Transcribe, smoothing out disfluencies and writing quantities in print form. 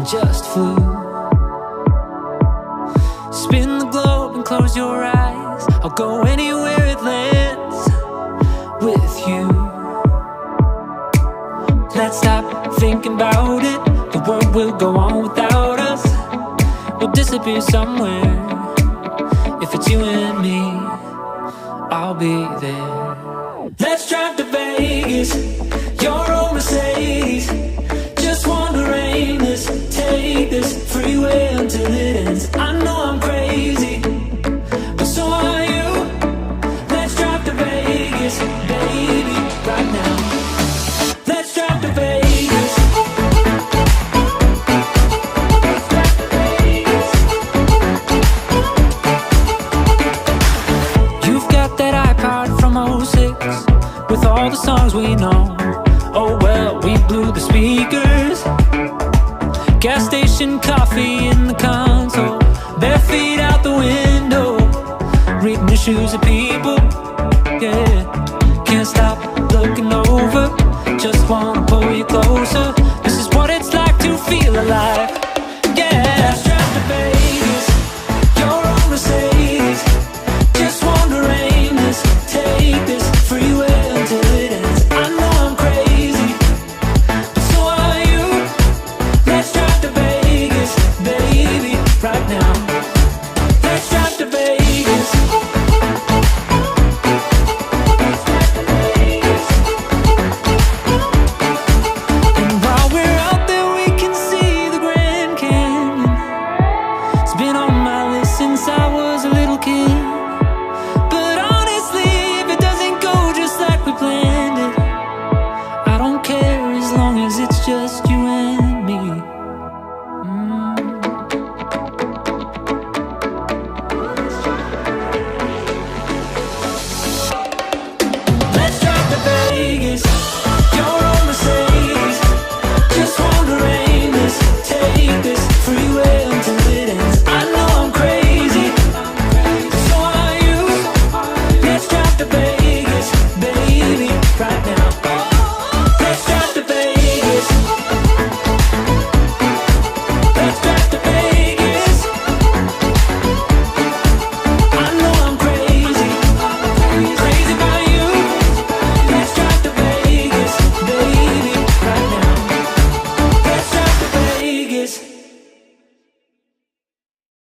and just flew. Spin the globe and close your eyes, I'll go anywhere it lands with you. Let's stop thinking about it, the world will go on without us. We'll disappear somewhere. If it's you and me, I'll be there. Let's drive to Vegas, your old Mercedes. Just wander aimless, take this freeway until it ends. I know I'm crazy, but so are you. Let's drive to Vegas, baby, right now. Let's drive to Vegas. You've got that iPod from '06 with all the songs we know. Oh well, we blew the speakers. Gas station coffee in the console, bare feet out the window, reading the shoes of people. Yeah, can't stop looking over, just wanna pull you closer. This is what it's like to feel alive.